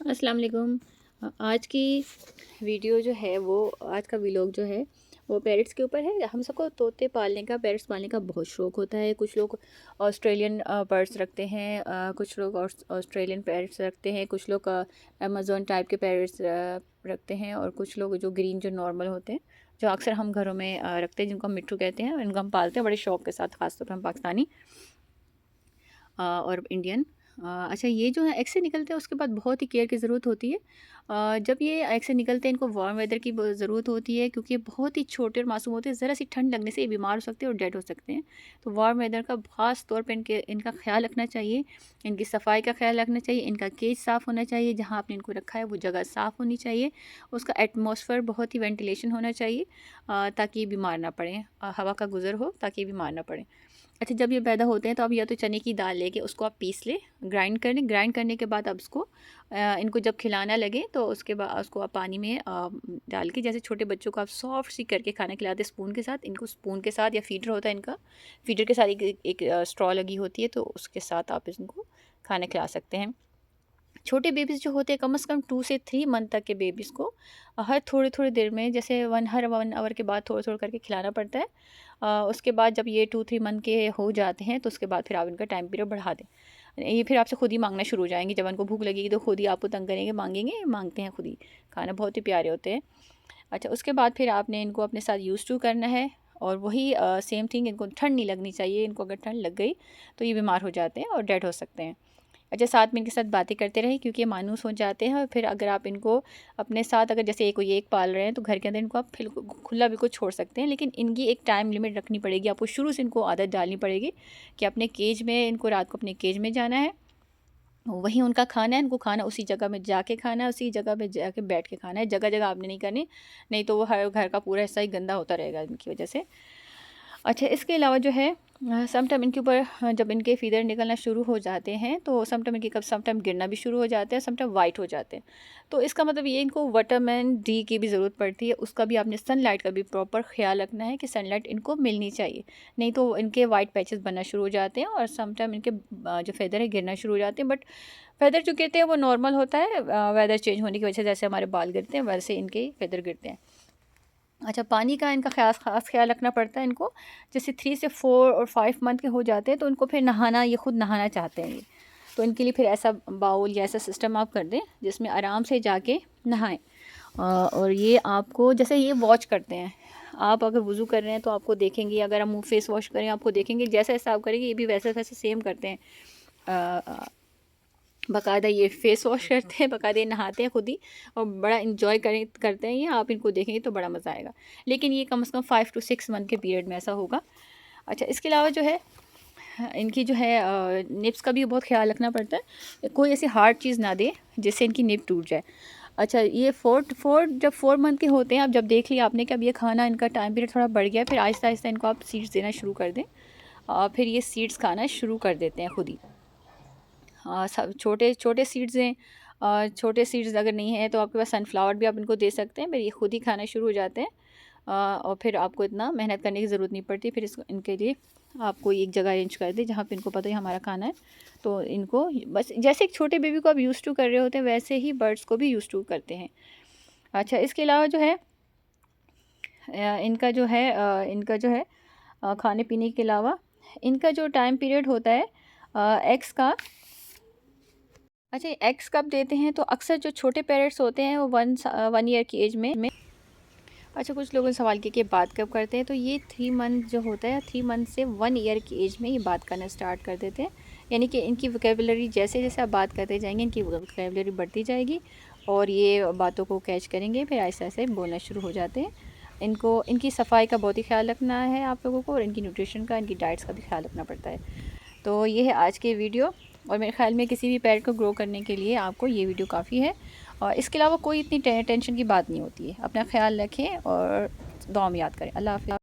अस्सलाम वालेकुम। आज की वीडियो जो है वो आज का व्लॉग जो है वो पैरट्स के ऊपर है। हम सबको तोते पालने का, पैरट्स पालने का बहुत शौक़ होता है। कुछ लोग ऑस्ट्रेलियन बर्ड्स रखते हैं, कुछ लोग ऑस्ट्रेलियन पैरट्स रखते हैं, कुछ लोग अमेज़न टाइप के पैरट्स रखते हैं, और कुछ लोग जो ग्रीन जो नॉर्मल होते हैं, जो अक्सर हम घरों में रखते हैं, जिनको हम मिट्ठू कहते हैं। इनको हम पालते हैं बड़े शौक़ के साथ, ख़ासतौर पर हम पाकिस्तानी और इंडियन। अच्छा, ये जो है एग से निकलते हैं उसके बाद बहुत ही केयर की ज़रूरत होती है। जब ये एग से निकलते हैं इनको वार्म वेदर की ज़रूरत होती है, क्योंकि ये बहुत ही छोटे और मासूम होते हैं। ज़रा सी ठंड लगने से ये बीमार हो सकते हैं और डेड हो सकते हैं। तो वार्म वेदर का ख़ास तौर पे इनका ख्याल रखना चाहिए। इनकी सफाई का ख्याल रखना चाहिए। इनका केज साफ़ होना चाहिए। जहाँ आपने इनको रखा है वो जगह साफ़ होनी चाहिए। उसका एटमॉस्फेयर बहुत ही वेंटिलेशन होना चाहिए, ताकि ये बीमार ना पड़ें, हवा का गुज़र हो ताकि ये बीमार ना पड़ें। अच्छा, जब ये पैदा होते हैं तो आप या तो चने की दाल लेके उसको आप पीस लें, ग्राइंड कर लें। ग्राइंड करने के बाद आप उसको इनको जब खिलाना लगे तो उसके बाद उसको आप पानी में डाल के, जैसे छोटे बच्चों को आप सॉफ्ट सी करके खाना खिलाते हैं स्पून के साथ, इनको स्पून के साथ, या फीडर होता है इनका, फीडर के साथ एक स्ट्रॉ लगी होती है, तो उसके साथ आप इनको खाना खिला सकते हैं। छोटे बेबीज़ जो होते हैं कम से कम 2 से 3 मंथ तक के बेबीज़ को हर थोड़ी-थोड़ी देर में, जैसे हर 1 आवर के बाद थोड़ा-थोड़ा करके खिलाना पड़ता है। उसके बाद जब ये 2-3 मंथ के हो जाते हैं तो उसके बाद फिर आप इनका टाइम पीरियड बढ़ा दें। ये फिर आपसे खुद ही माँगना शुरू हो जाएँगे। जब इनको भूख लगेगी तो खुद ही आपको तंग करेंगे, माँगेंगे, माँगते हैं खुद ही खाना, बहुत ही प्यारे होते हैं। अच्छा, उसके बाद फिर आपने इनको अपने साथ यूज़ टू करना है, और वही सेम थिंग, इनको ठंड नहीं लगनी चाहिए। इनको अगर ठंड लग गई तो ये बीमार हो जाते हैं और डेड हो सकते हैं। अच्छा, साथ में इनके साथ बातें करते रहें, क्योंकि ये मायूस हो जाते हैं। और फिर अगर आप इनको अपने साथ, अगर जैसे कोई एक पाल रहे हैं तो घर के अंदर इनको आप खुला बिल्कुल छोड़ सकते हैं, लेकिन इनकी एक टाइम लिमिट रखनी पड़ेगी। आपको शुरू से इनको आदत डालनी पड़ेगी कि अपने केज में, इनको रात को अपने केज में जाना है, वहीं उनका खाना है, इनको खाना उसी जगह में जाके खाना है, उसी जगह पे जाके बैठ के खाना है। जगह जगह आपने नहीं करनी, नहीं तो वो हर घर का पूरा हिस्सा ही गंदा होता रहेगा इनकी वजह से। अच्छा, इसके अलावा जो है सम टाइम इनके ऊपर जब इनके फीदर निकलना शुरू हो जाते हैं तो सम टाइम इनके कब सम टाइम गिरना भी शुरू हो जाते हैं, सम टाइम वाइट हो जाते हैं। तो इसका मतलब ये, इनको विटामिन डी की भी ज़रूरत पड़ती है। उसका भी आपने सनलाइट का भी प्रॉपर ख्याल रखना है कि सनलाइट इनको मिलनी चाहिए, नहीं तो इनके वाइट पैचेस बनना शुरू हो जाते हैं, और सम टाइम इनके जो फेदर है गिरना शुरू हो जाते हैं। बट फेदर जो गिरते हैं वो नॉर्मल होता है, वेदर चेंज होने की वजह से, जैसे हमारे बाल गिरते हैं वैसे इनके फेदर गिरते हैं। अच्छा, पानी का इनका ख़ास ख़्याल रखना पड़ता है इनको। जैसे 3 से 4 और 5 मंथ के हो जाते हैं तो इनको फिर नहाना, ये खुद नहाना चाहते हैं ये, तो इनके लिए फिर ऐसा बाउल या ऐसा सिस्टम आप कर दें जिसमें आराम से जाके नहाएं। और ये आपको, जैसे ये वॉच करते हैं, आप अगर वज़ू कर रहे हैं तो आपको देखेंगे, अगर हम मुँह फेस वॉश करें आपको देखेंगे, जैसा जैसा आप करेंगे ये भी वैसे वैसे सेम करते हैं। बाकायदा ये फ़ेस वॉश करते हैं, बाकायदा ये नहाते हैं खुद ही, और बड़ा इन्जॉय करते हैं ये। आप इनको देखेंगे तो बड़ा मज़ा आएगा, लेकिन ये कम से कम 5 to 6 मंथ के पीरियड में ऐसा होगा। अच्छा, इसके अलावा जो है इनकी जो है निप्स का भी बहुत ख्याल रखना पड़ता है। कोई ऐसी हार्ड चीज़ ना दें जिससे इनकी निप टूट जाए। अच्छा, ये जब 4 मंथ के होते हैं, आप जब देख लिया आपने कि अब ये खाना, इनका टाइम पीरियड थोड़ा बढ़ गया, फिर आहिस्ता आहिस्ता इनको आप सीड्स देना शुरू कर दें, और फिर ये सीड्स खाना शुरू कर देते हैं खुद ही। सब छोटे छोटे सीड्स हैं, छोटे सीड्स अगर नहीं है तो आपके पास सनफ्लावर भी आप इनको दे सकते हैं, फिर ये खुद ही खाना शुरू हो जाते हैं। और फिर आपको इतना मेहनत करने की ज़रूरत नहीं पड़ती। फिर इसको, इनके लिए आप कोई एक जगह अरेंज कर दें जहाँ पे इनको पता है हमारा खाना है, तो इनको बस जैसे एक छोटे बेबी को आप यूज़ टू कर रहे होते हैं वैसे ही बर्ड्स को भी यूज़ टू करते हैं। अच्छा, इसके अलावा जो है इनका जो है खाने पीने के अलावा इनका जो टाइम पीरियड होता है एग्स का। अच्छा, एग्स कब देते हैं, तो अक्सर जो छोटे पेरेंट्स होते हैं वो 1 ईयर की एज में। अच्छा, कुछ लोगों ने सवाल किया कि बात कब करते हैं, तो ये 3 मंथ जो होता है, 3 मंथ से 1 ईयर की एज में ये बात करना स्टार्ट कर देते हैं। यानी कि इनकी वोकेबुलरी, जैसे जैसे आप बात करते जाएंगे इनकी वोकेबुलरी बढ़ती जाएगी, और ये बातों को कैच करेंगे, फिर ऐसे ऐसे बोलना शुरू हो जाते हैं। इनको, इनकी सफाई का बहुत ही ख्याल रखना है आप लोगों को, और इनकी न्यूट्रिशन का, इनकी डाइट्स का भी ख्याल रखना पड़ता है। तो ये है आज की वीडियो, और मेरे ख्याल में किसी भी पेट को ग्रो करने के लिए आपको ये वीडियो काफ़ी है, और इसके अलावा कोई इतनी टेंशन की बात नहीं होती है। अपना ख्याल रखें और दुआ में याद करें। अल्लाह हाफ़िज़।